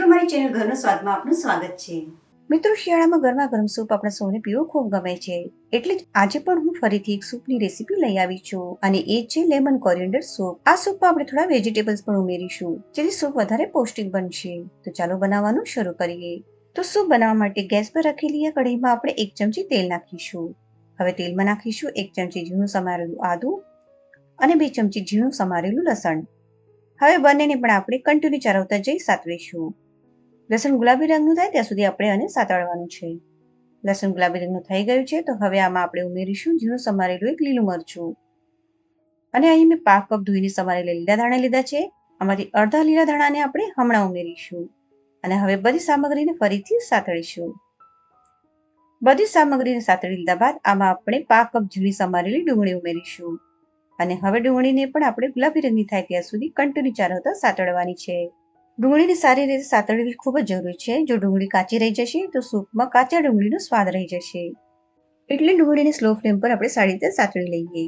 મારી ચેનલ ઘરનો સ્વાદમાં આપનું સ્વાગત છે। મિત્રો, શિયાળામાં ગરમા ગરમ સૂપ આપણા સૌને પીવો ખૂબ ગમે છે, એટલે જ આજે પણ હું ફરીથી એક સૂપની રેસીપી લઈ આવી છું અને એ છે લેમન કોરિએન્ડર સૂપ। આ સૂપમાં આપણે થોડા વેજીટેબલ્સ પણ ઉમેરીશું, જેથી સૂપ વધારે પૌષ્ટિક બનશે। તો ચાલો બનાવવાનું શરૂ કરીએ। તો સૂપ બનાવવા માટે ગેસ પર રાખેલી આ કઢાઈમાં આપણે 1 ચમચી તેલ નાખીશું। હવે તેલમાં નાખીશું 1 ચમચી ઝીણું સમારેલું આદું અને 2 ચમચી ઝીણું સમારેલું લસણ। હવે બંનેને પણ આપણે કન્ટિન્યુ ચલાવતા જઈ સાતળીશું। લસણ ગુલાબી રંગનું થાય ત્યાં સુધી આપણે આને સાતળવાનું છે। લસણ ગુલાબી રંગનું થઈ ગયું છે તો હવે આમાં આપણે ઉમેરીશું ઝીણું સમારેલું એક લીલું મરચું અને અહીં મેં 1/2 કપ ધોઈને સમારેલા લીલા ધાણા લીધા છે। આમાંથી અડધા લીલા ધાણાને આપણે હમણાં ઉમેરીશું અને હવે બધી સામગ્રીને ફરીથી સાતળીશું। બધી સામગ્રીને સાતળી લીધા બાદ આમાં આપણે 1/2 કપ ઝીણી સમારેલી ડુંગળી ઉમેરીશું અને હવે ડુંગળીને પણ આપણે ગુલાબી રંગની થાય ત્યાં સુધી કન્ટિન્યુ ચાળવતા સાતળવાની છે। ડુંગળીને સારી રીતે સાતળવી ખૂબ જ જરૂરી છે। જો ડુંગળી કાચી રહી જશે તો સૂપમાં કાચા ડુંગળીનો સ્વાદ રહી જશે, એટલે ડુંગળીને સ્લો ફ્લેમ પર આપણે સારી રીતે સાતળી લઈએ।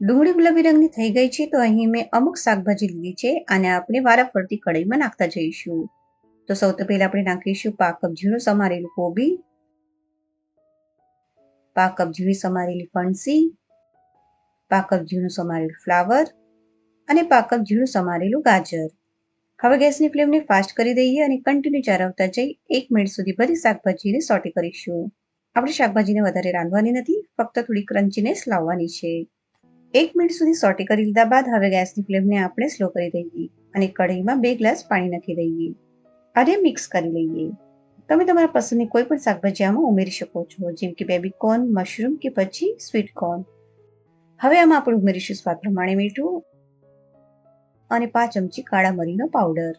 ડુંગળી ગુલાબી રંગની થઈ ગઈ છે તો અહીં મેં અમુક શાકભાજી લીધી છે, આને આપણે વારાફરતી કઢાઈમાં નાખતા જઈશું। તો સૌથી પહેલા આપણે નાખીશું 1/2 કપ ઝીણું સમારેલું કોબી, 1/2 કપ ઝીણી સમારેલી ફણસી, 1/2 કપ ઝીણું સમારેલું ફ્લાવર અને 1/2 કપ ઝીણું સમારેલું ગાજર। હવે ગેસની ફ્લેમને ફાસ્ટ કરી દઈએ અને કન્ટિન્યુ ચાળવતા જઈ 1 મિનિટ સુધી બધી શાકભાજીને સોટે કરીશું। આપણે શાકભાજીને વધારે રાંધવાની નથી, ફક્ત થોડી ક્રન્ચીનેસ લાવવાની છે। 1 મિનિટ સુધી સોટે કરી લીધા બાદ હવે ગેસની ફ્લેમને આપણે સ્લો કરી દઈએ અને કઢાઈમાં 2 ગ્લાસ પાણી નાખી દઈએ અને મિક્સ કરી લઈએ। તમે તમારા પસંદની કોઈ પણ શાકભાજી આમાં ઉમેરી શકો છો, જેમ કે બેબી કોર્ન, મશરૂમ કે પછી સ્વીટ કોર્ન। હવે આમાં આપણે ઉમેરીશું સ્વાદ પ્રમાણે મીઠું અને 5 ચમચી કાળા મરીનો પાવડર।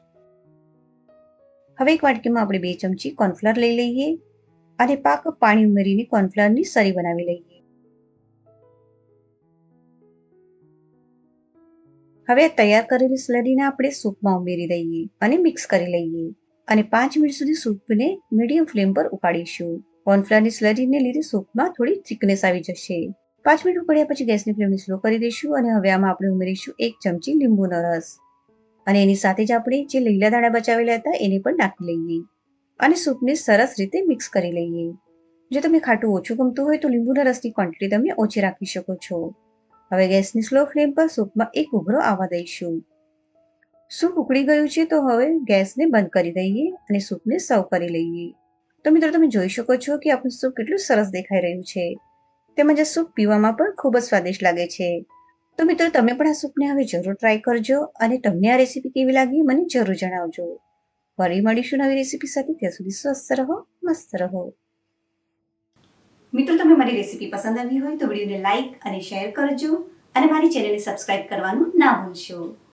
હવે એક વાટકીમાં આપણે 2 ચમચી કોર્નફ્લોર લઈ લઈએ અને 1/2 કપ પાણી ઉમેરીને કોર્નફ્લોરની સરી બનાવી લઈએ। હવે તૈયાર કરેલી સ્લરીને આપણે સૂપમાં ઉમેરી દઈએ અને મિક્સ કરી લઈએ અને 5 મિનિટ સુધી સૂપને મીડિયમ ફ્લેમ પર ઉકાળીશું। કોર્નફ્લોરની સ્લરીને લીધે સૂપમાં થોડી થિકનેસ આવી જશે। 5 મિનિટ ઉકળ્યા પછી ગેસની ફ્લેમને સ્લો કરી દઈશું અને હવે આમાં આપણે ઉમેરીશું 1 ચમચી લીંબુનો રસ અને એની સાથે જ આપણે જે લીલા ધાણા બચાવેલા હતા એને પણ નાખી લઈએ અને સૂપને સરસ રીતે મિક્સ કરી લઈએ। જો તમને ખાટું ઓછું ગમતું હોય તો લીંબુના રસની ક્વોન્ટિટી તમે ઓછી રાખી શકો છો। હવે ગેસની સ્લો ફ્લેમ પર સૂપમાં એક ઉભરો આવવા દઈશું। સૂપ ઉકળી ગયું છે તો હવે ગેસને બંધ કરી દઈએ અને સૂપને સર્વ કરી લઈએ। તો મિત્રો, તમે જોઈ શકો છો કે આપણું સૂપ કેટલું સરસ દેખાઈ રહ્યું છે, તેમજ આ સૂપ પીવામાં પણ ખૂબ જ સ્વાદિષ્ટ લાગે છે। તો મિત્રો, તમે પણ આ સૂપને હવે જરૂર ટ્રાય કરજો અને તમને આ રેસીપી કેવી લાગી મને જરૂર જણાવજો। ફરી મળીશું નવી રેસીપી સાથે, ત્યાં સુધી સ્વસ્થ રહો, મસ્ત રહો। મિત્રો, તમને મારી રેસીપી પસંદ આવી હોય તો વિડીયોને લાઈક અને શેર કરજો અને મારી ચેનલને સબસ્ક્રાઇબ કરવાનું ના ભૂલશો।